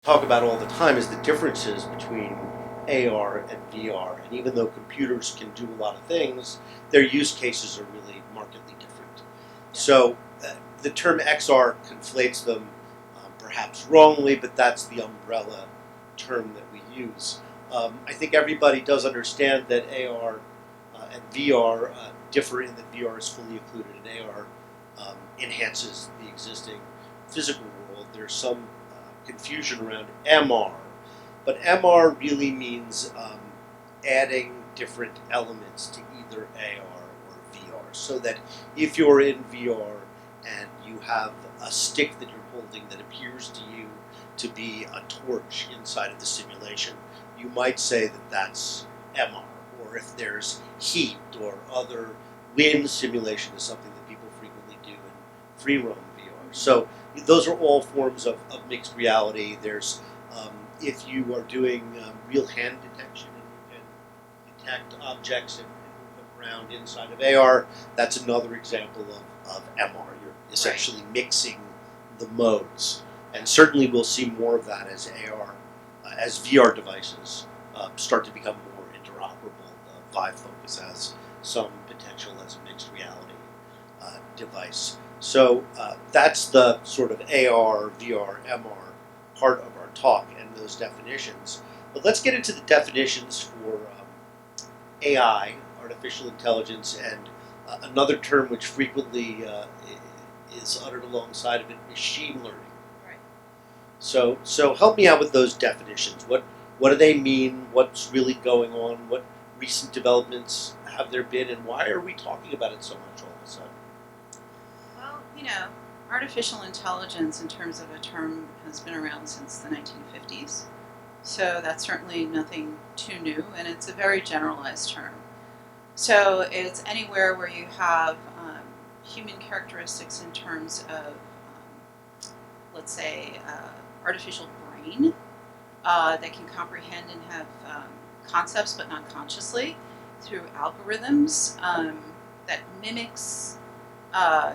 talk about all the time is the differences between AR and VR. And even though computers can do a lot of things, their use cases are really markedly different. So the term XR conflates them, perhaps wrongly, but that's the umbrella term that we use. I think everybody does understand that AR and VR differ in that VR is fully occluded and AR enhances the existing physical world. There's some confusion around MR, but MR really means adding different elements to either AR or VR, so that if you're in VR and you have a stick that you're holding that appears to you to be a torch inside of the simulation, you might say that that's MR. Or if there's heat or other wind simulation is something that people frequently do in free roam VR. So those are all forms of mixed reality. There's if you are doing real hand detection and you can detect objects and move them around inside of AR, that's another example of MR. You're essentially mixing the modes. And certainly we'll see more of that as as VR devices start to become more interoperable. Vive Focus has some potential as a mixed reality device. So that's the sort of AR, VR, MR part of our talk and those definitions. But let's get into the definitions for AI, artificial intelligence, and another term which frequently is uttered alongside of it, machine learning. Right. So help me out with those definitions. What do they mean? What's really going on? What recent developments have there been, and why are we talking about it so much all of a sudden? Well, artificial intelligence in terms of a term has been around since the 1950s. So that's certainly nothing too new, and it's a very generalized term. So it's anywhere where you have human characteristics in terms of, let's say, artificial brain that can comprehend and have concepts but not consciously through algorithms that mimics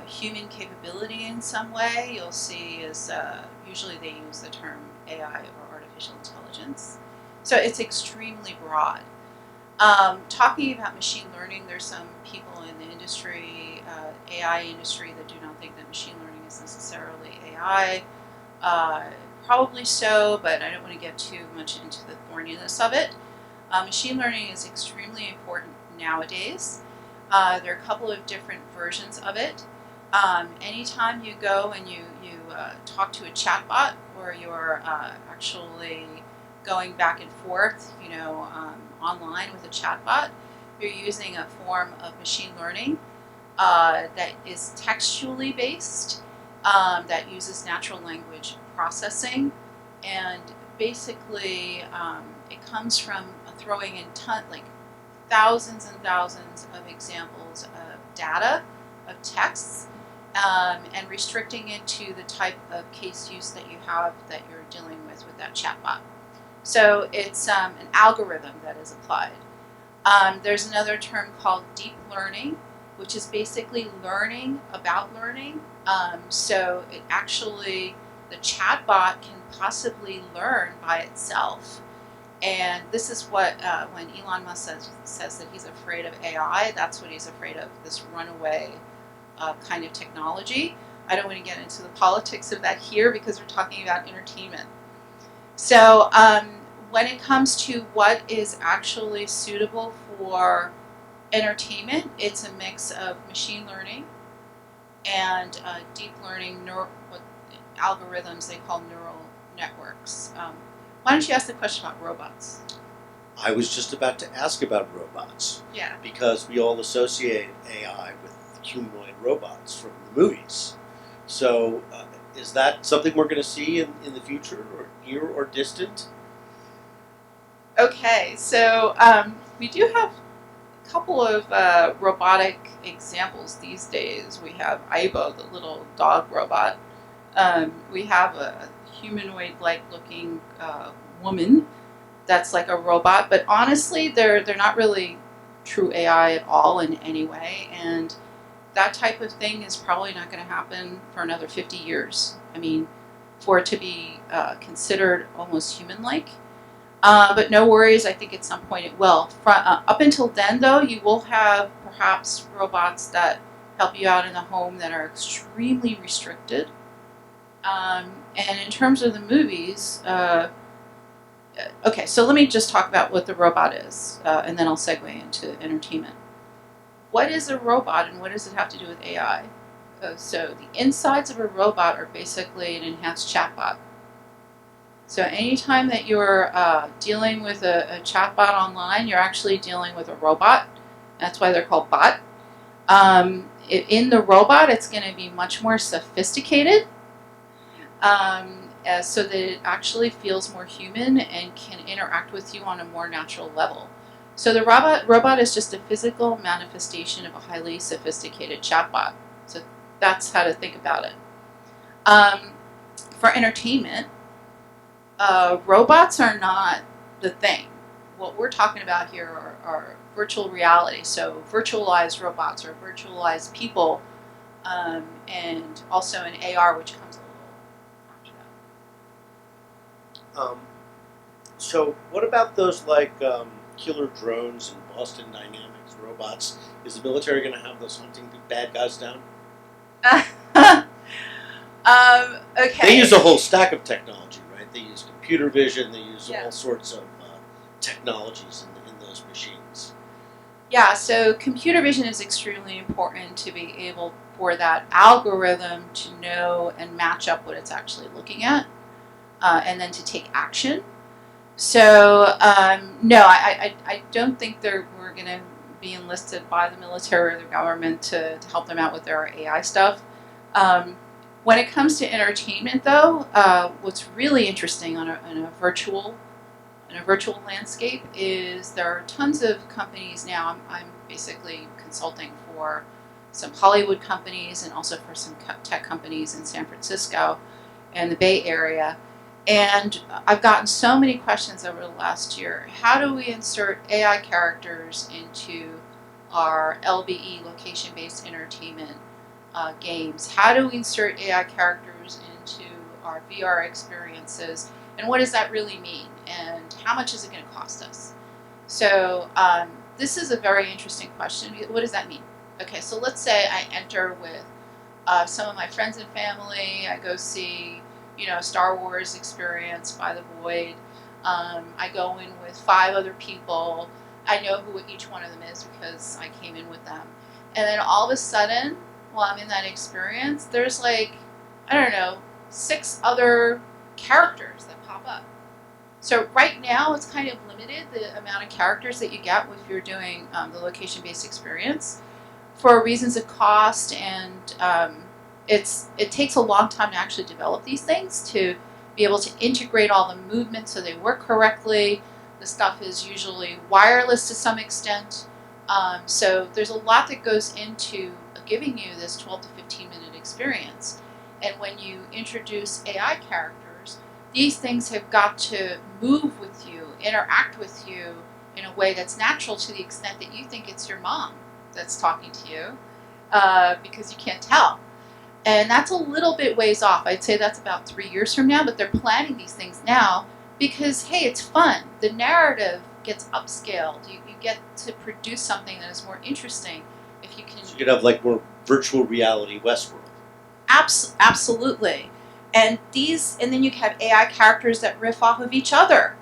human capability in some way. You'll see is usually they use the term AI or artificial intelligence. So it's extremely broad. Talking about machine learning, there's some people in the industry, AI industry, that do not think that machine learning is necessarily AI. Probably so, but I don't want to get too much into the thorniness of it. Machine learning is extremely important nowadays. There are a couple of different versions of it. Anytime you go and you talk to a chatbot, or you're actually going back and forth, online with a chatbot, you're using a form of machine learning that is textually based, that uses natural language processing, and basically it comes from throwing in thousands and thousands of examples of data, of texts, and restricting it to the type of case use that you have that you're dealing with that chatbot. So it's an algorithm that is applied. There's another term called deep learning, which is basically learning about learning. So it actually, the chatbot can possibly learn by itself. And this is what, when Elon Musk says that he's afraid of AI, that's what he's afraid of, this runaway kind of technology. I don't want to get into the politics of that here because we're talking about entertainment. So when it comes to what is actually suitable for entertainment, it's a mix of machine learning and deep learning, what algorithms they call neural networks. Why don't you ask the question about robots? I was just about to ask about robots. Yeah. Because we all associate AI with humanoid robots from the movies. So is that something we're going to see in the future, or near or distant? Okay, so we do have a couple of robotic examples these days. We have Aibo, the little dog robot. We have a humanoid-like looking woman that's like a robot, but honestly, they're not really true AI at all in any way, and that type of thing is probably not going to happen for another 50 years. I mean, for it to be considered almost human-like. But no worries, I think at some point it will. Up until then, though, you will have perhaps robots that help you out in the home that are extremely restricted. And in terms of the movies, okay, so let me just talk about what the robot is, and then I'll segue into entertainment. What is a robot and what does it have to do with AI? So the insides of a robot are basically an enhanced chatbot. So anytime that you're dealing with a chatbot online, you're actually dealing with a robot. That's why they're called bot. In the robot, it's going to be much more sophisticated, so that it actually feels more human and can interact with you on a more natural level. So the robot is just a physical manifestation of a highly sophisticated chatbot. So that's how to think about it. For entertainment, robots are not the thing. What we're talking about here are virtual reality, so virtualized robots or virtualized people, and also an AR, which comes a little after that. So what about those like killer drones and Boston Dynamics robots? Is the military going to have those hunting bad guys down? Okay. They use a whole stack of technology, right? They use computer vision. They use all sorts of technologies in those machines. Yeah, so computer vision is extremely important to be able for that algorithm to know and match up what it's actually looking at, and then to take action. So no, I don't think we're going to be enlisted by the military or the government to help them out with their AI stuff. When it comes to entertainment, though, what's really interesting in a virtual landscape is there are tons of companies now. I'm basically consulting for some Hollywood companies and also for some tech companies in San Francisco and the Bay Area. And I've gotten so many questions over the last year. How do we insert AI characters into our LBE, location-based entertainment games? How do we insert AI characters into our VR experiences? And what does that really mean? And how much is it going to cost us? So this is a very interesting question. What does that mean? Okay, so let's say I enter with some of my friends and family. I go see, Star Wars Experience by the Void. I go in with 5 other people. I know who each one of them is because I came in with them. And then all of a sudden, while I'm in that experience, there's 6 other characters that pop up. So right now, it's kind of limited, the amount of characters that you get if you're doing the location-based experience for reasons of cost, and it takes a long time to actually develop these things, to be able to integrate all the movements so they work correctly. The stuff is usually wireless to some extent. So there's a lot that goes into giving you this 12 to 15 minute experience. And when you introduce AI characters, these things have got to move with you, interact with you in a way that's natural, to the extent that you think it's your mom that's talking to you, because you can't tell. And that's a little bit ways off. I'd say that's about 3 years from now, but they're planning these things now because, hey, it's fun. The narrative gets upscaled. You get to produce something that is more interesting if you can. So you could have more virtual reality Westworld. Absolutely. And then you have AI characters that riff off of each other.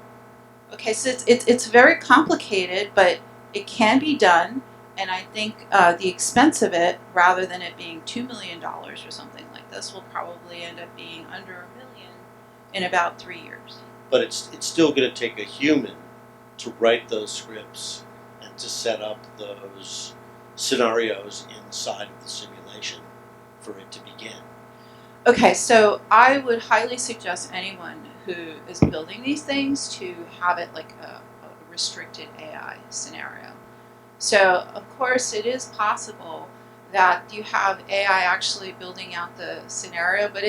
Okay, so it's very complicated, but it can be done. And I think the expense of it, rather than it being $2 million or something like this, will probably end up being under $1 million in about 3 years. But it's still going to take a human to write those scripts and to set up those scenarios inside of the simulation for it to begin. Okay, so I would highly suggest anyone who is building these things to have it like a restricted AI scenario. So, of course, it is possible that you have AI actually building out the scenario, but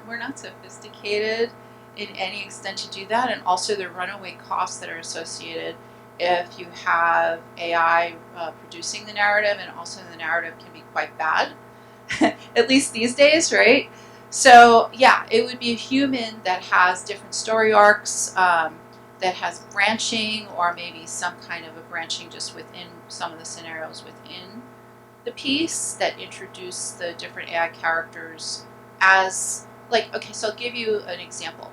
we're not sophisticated in any extent to do that, and also the runaway costs that are associated if you have AI producing the narrative, and also the narrative can be quite bad, at least these days, right? So yeah, it would be a human that has different story arcs, that has branching, or maybe some kind of a branching just within some of the scenarios within the piece that introduce the different AI characters as, like, okay, so I'll give you an example.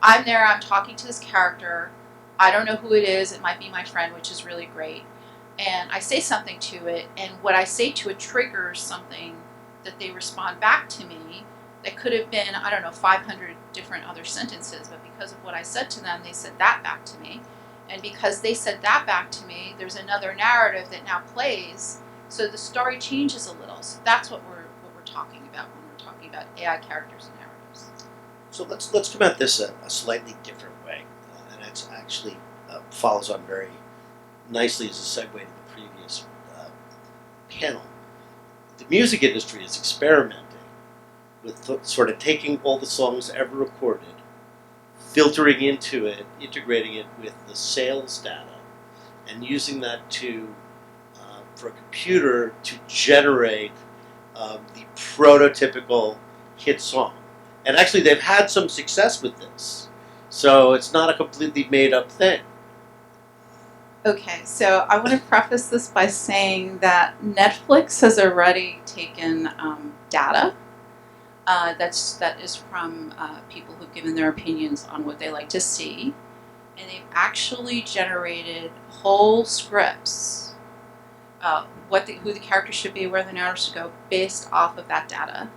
I'm there, I'm talking to this character, I don't know who it is, it might be my friend, which is really great, and I say something to it, and what I say to it triggers something that they respond back to me that could have been, I don't know, 500 different other sentences, but because of what I said to them, they said that back to me. And because they said that back to me, there's another narrative that now plays, so the story changes a little. So that's what we're talking about when we're talking about AI characters and narratives. So let's come at this a slightly different way, and it's actually follows on very nicely as a segue to the previous panel. The music industry is experimenting with sort of taking all the songs ever recorded, filtering into it, integrating it with the sales data, and using that to for a computer to generate the prototypical hit song. And actually, they've had some success with this, so it's not a completely made-up thing. Okay, so I want to preface this by saying that Netflix has already taken data that is from people who've given their opinions on what they like to see, and they've actually generated whole scripts, who the character should be, where the narrative should go, based off of that data.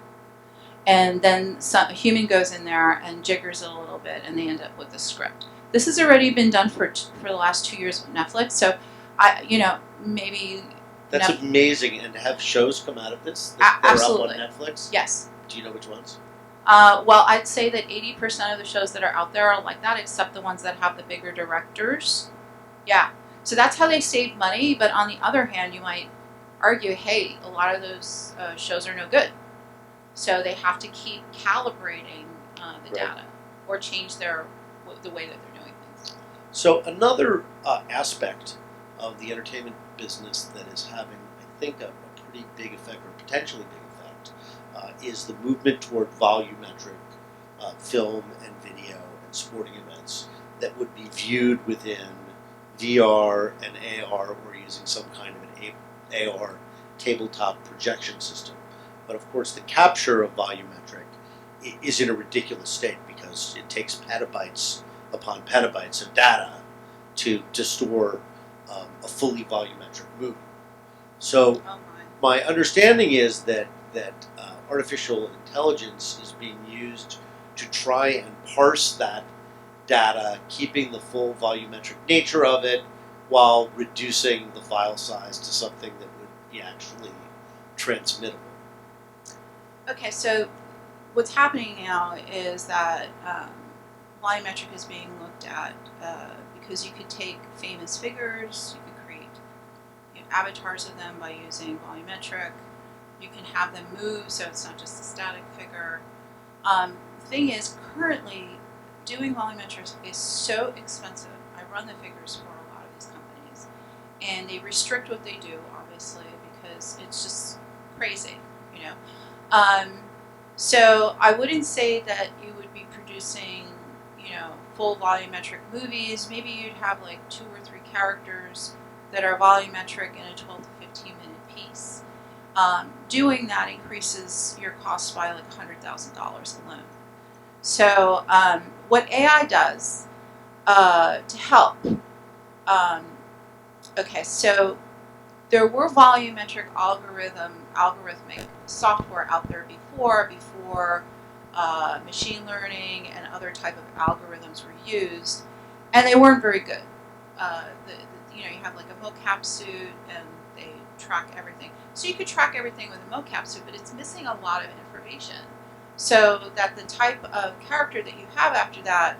And then a human goes in there and jiggers it a little bit, and they end up with a script. This has already been done for the last 2 years with Netflix. So, maybe That's amazing. And have shows come out of this that are absolutely up on Netflix? Yes. Do you know which ones? Well, I'd say that 80% of the shows that are out there are like that, except the ones that have the bigger directors. Yeah. So that's how they save money. But on the other hand, you might argue, hey, a lot of those shows are no good. So they have to keep calibrating the data or change the way that they're doing things. So another aspect of the entertainment business that is having, I think, a pretty big effect, or potentially big effect, is the movement toward volumetric film and video and sporting events that would be viewed within VR and AR, or using some kind of an AR tabletop projection system. But of course, the capture of volumetric is in a ridiculous state because it takes petabytes upon petabytes of data to store a fully volumetric movie. So my understanding is that artificial intelligence is being used to try and parse that data, keeping the full volumetric nature of it while reducing the file size to something that would be actually transmittable. Okay, so what's happening now is that volumetric is being looked at because you could take famous figures, you could create avatars of them by using volumetric. You can have them move, so it's not just a static figure. The thing is, currently, doing volumetric is so expensive. I run the figures for a lot of these companies, and they restrict what they do, obviously, because it's just crazy, So I wouldn't say that you would be producing, full volumetric movies. Maybe you'd have like 2 or 3 characters that are volumetric in a 12 to 15 minute piece. Doing that increases your cost by like $100,000 alone. So what AI does to help, so there were volumetric algorithmic software out there before machine learning and other type of algorithms were used, and they weren't very good. You have like a mocap suit, and they track everything. So you could track everything with a mocap suit, but it's missing a lot of information. So that the type of character that you have after that,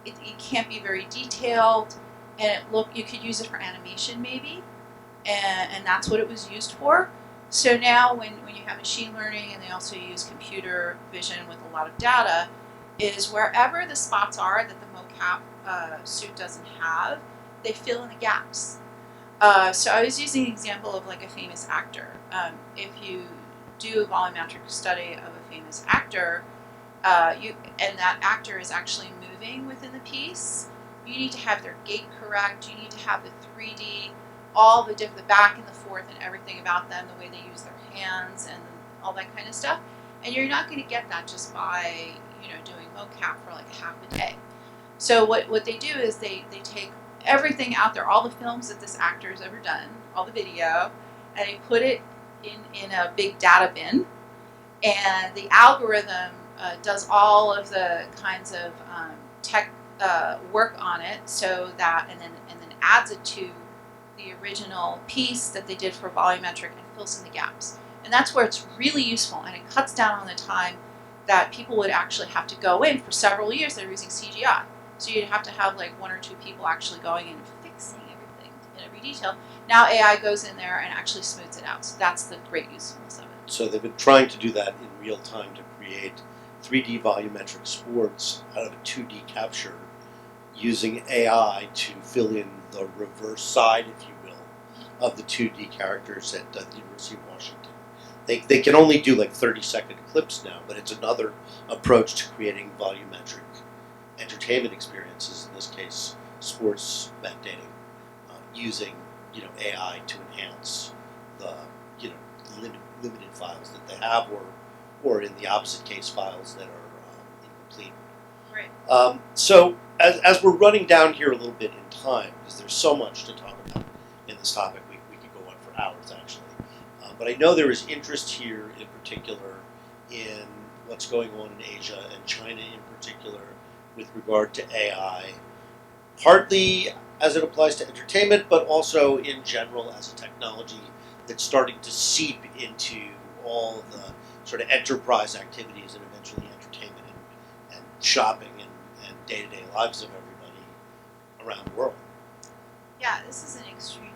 it can't be very detailed, and you could use it for animation maybe, and that's what it was used for. So now when you have machine learning, and they also use computer vision with a lot of data, is wherever the spots are that the mocap suit doesn't have, they fill in the gaps. So I was using an example of like a famous actor. If you do a volumetric study of a famous actor, and that actor is actually moving within the piece, you need to have their gait correct. You need to have the 3D, all the back and the forth and everything about them, the way they use their hands and all that kind of stuff. And you're not going to get that just by doing mocap for like half a day. So what they do is they take everything out there, all the films that this actor has ever done, all the video, and they put it in a big data bin, and the algorithm does all of the kinds of tech work on it, so that and then adds it to the original piece that they did for volumetric and fills in the gaps. And that's where it's really useful, and it cuts down on the time that people would actually have to go in. For several years they were using CGI, so you'd have to have like 1 or 2 people actually going in and fixing everything in every detail. Now AI goes in there and actually smooths it out, so that's the great usefulness of it. So they've been trying to do that in real time to create 3D volumetric sports out of a 2D capture using AI to fill in the reverse side, if you will, of the 2D characters at the University of Washington. They can only do like 30-second clips now, but it's another approach to creating volumetric entertainment experiences, in this case sports spectating, using AI to enhance the limited files that they have, or in the opposite case, files that are incomplete. Right. So as we're running down here a little bit in time, because there's so much to talk about in this topic, we could go on for hours actually. But I know there is interest here in particular in what's going on in Asia and China in particular with regard to AI, partly as it applies to entertainment, but also in general as a technology that's starting to seep into all of the sort of enterprise activities and eventually entertainment and shopping and day-to-day lives of everybody around the world. Yeah, this is an extremely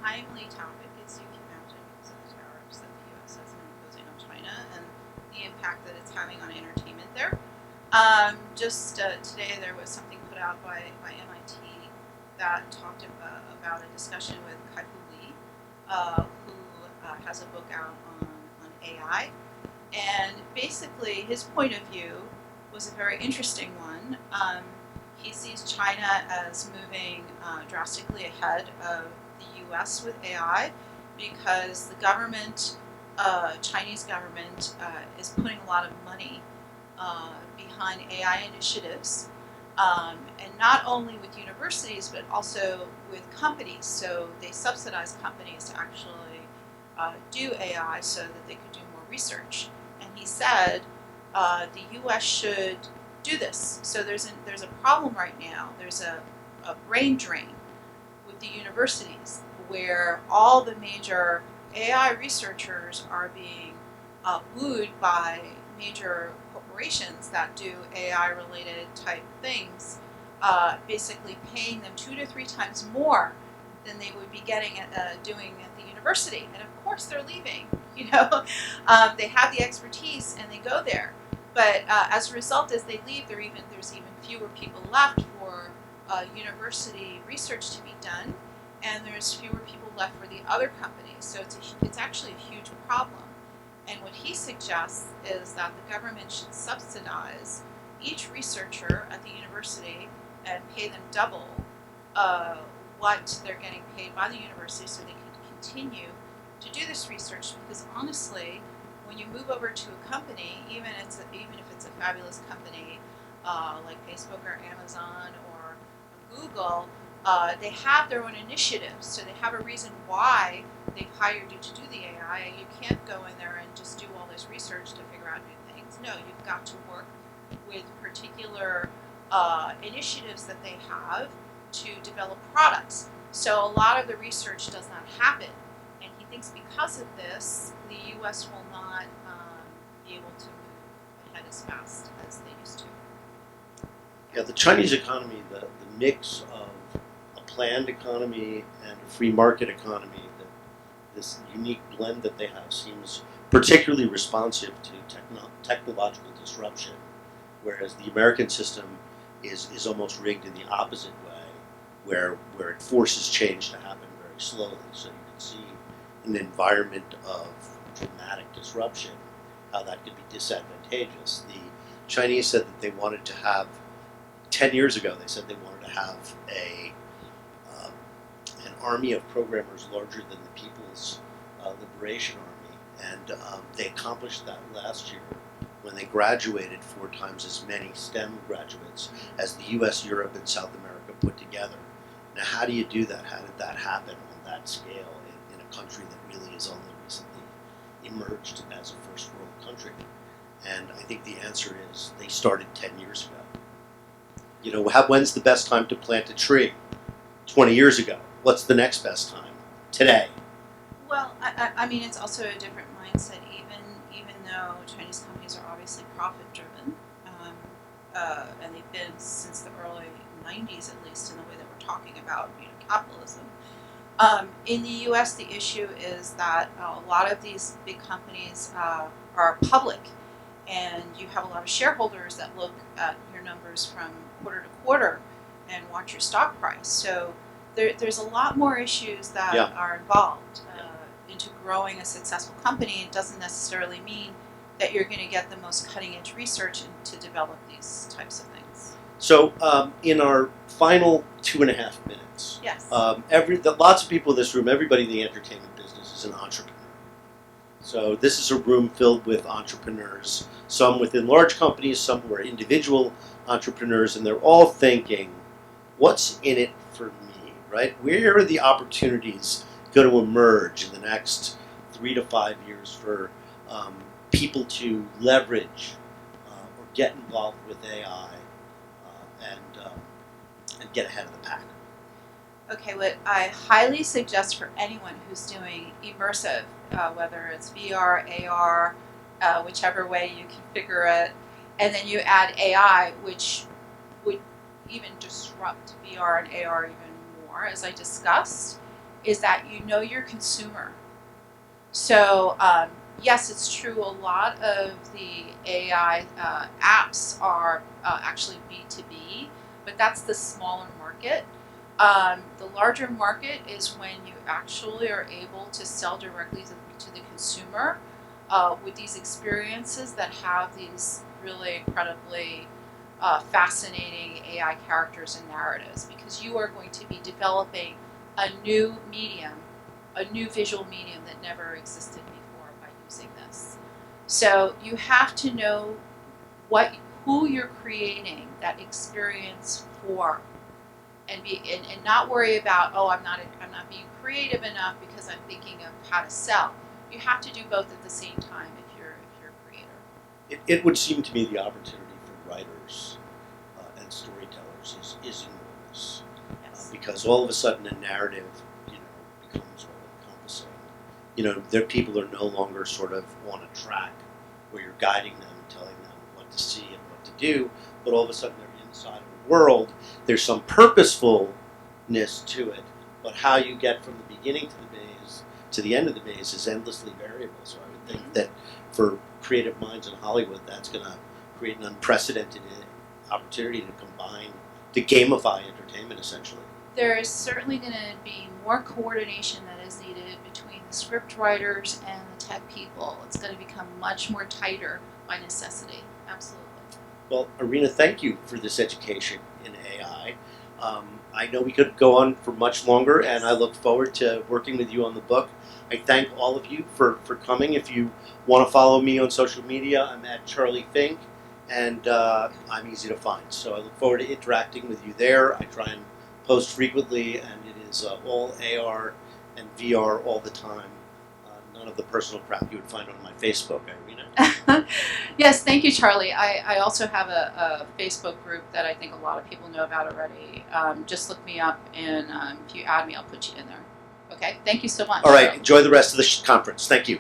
timely topic, as you can imagine, because of the tariffs that the U.S. has been imposing on China and the impact that it's having on entertainment there. Just today there was something put out by MIT that talked about a discussion with Kai-Fu Lee, who has a book out on AI. And basically his point of view was a very interesting one. He sees China as moving drastically ahead of the U.S. with AI because the government, Chinese government, is putting a lot of money behind AI initiatives, and not only with universities but also with companies. So they subsidize companies to actually do AI so that they could do more research. And he said the U.S. should do this. So there's a problem right now. There's a brain drain with the universities where all the major AI researchers are being wooed by major corporations that do AI-related type things, basically paying them 2 to 3 times more than they would be getting doing at the university. And of course they're leaving. They have the expertise and they go there. But as a result, as they leave, there's even fewer people left for university research to be done, and there's fewer people left for the other companies. So it's actually a huge problem. And what he suggests is that the government should subsidize each researcher at the university and pay them double what they're getting paid by the university, so they can continue to do this research. Because honestly, when you move over to a company, even if it's a fabulous company like Facebook or Amazon or Google, they have their own initiatives, so they have a reason why they've hired you to do the AI. You can't go in there and just do all this research to figure out new things. No, you've got to work with particular initiatives that they have to develop products. So a lot of the research does not happen. And he thinks because of this, the U.S. will not be able to move ahead as fast as they used to. Yeah, the Chinese economy, the mix of a planned economy and a free market economy, this unique blend that they have seems particularly responsive to technological disruption, whereas the American system is almost rigged in the opposite way, where it forces change to happen very slowly. So you can see an environment of dramatic disruption how that could be disadvantageous. The Chinese said that they wanted to have, 10 years ago, they said they wanted to have an army of programmers larger than the People's Liberation Army, and they accomplished that last year when they graduated 4 times as many STEM graduates as the U.S., Europe, and South America put together. Now, how do you do that? How did that happen on that scale in a country that really has only recently emerged as a first world country? And I think the answer is they started 10 years ago. You know, when's the best time to plant a tree? 20 years ago. What's the next best time? Today. Well, I mean, it's also a different mindset, even though Chinese companies are obviously profit-driven, and they've been since the early 90s, at least in the way that we're talking about, capitalism. In the U.S., the issue is that a lot of these big companies are public, and you have a lot of shareholders that look at your numbers from quarter to quarter and watch your stock price. So there's a lot more issues that are involved into growing a successful company. It doesn't necessarily mean that you're going to get the most cutting-edge research to develop these types of things. So in our final 2.5 minutes, yes, lots of people in this room, everybody in the entertainment business is an entrepreneur. So this is a room filled with entrepreneurs, some within large companies, some who are individual entrepreneurs, and they're all thinking, what's in it for me, right? Where are the opportunities going to emerge in the next 3 to 5 years for people to leverage or get involved with AI and get ahead of the pack? Okay, what I highly suggest for anyone who's doing immersive, whether it's VR, AR, whichever way you configure it, and then you add AI, which would even disrupt VR and AR even more, as I discussed, is that you know your consumer. So yes, it's true, a lot of the AI apps are actually B2B, but that's the smaller market. The larger market is when you actually are able to sell directly to the consumer with these experiences that have these really incredibly fascinating AI characters and narratives, because you are going to be developing a new medium, a new visual medium that never existed before by using this. So you have to know who you're creating that experience for, and not worry about, oh, I'm not being creative enough because I'm thinking of how to sell. You have to do both at the same time if you're a creator. It would seem to me the opportunity for writers and storytellers is enormous. Yes. Because all of a sudden a narrative, becomes all-encompassing. Their people are no longer sort of on a track where you're guiding them and telling them what to see and what to do, but all of a sudden they're inside of a world. There's some purposefulness to it, but how you get from the beginning to the maze to the end of the maze is endlessly variable. So I would think that for creative minds in Hollywood, that's going to create an unprecedented opportunity to gamify entertainment, essentially. There is certainly going to be more coordination that is needed between the script writers and the tech people. It's going to become much more tighter by necessity. Absolutely. Well, Irena, thank you for this education in AI. I know we could go on for much longer, Yes. And I look forward to working with you on the book. I thank all of you for coming. If you want to follow me on social media, I'm at Charlie Fink, and I'm easy to find. So I look forward to interacting with you there. I try and post frequently, and it is all AR and VR all the time. None of the personal crap you would find on my Facebook, Irena. Yes, thank you, Charlie. I also have a Facebook group that I think a lot of people know about already. Just look me up, and if you add me, I'll put you in there. Okay, thank you so much. All right, enjoy the rest of the conference. Thank you.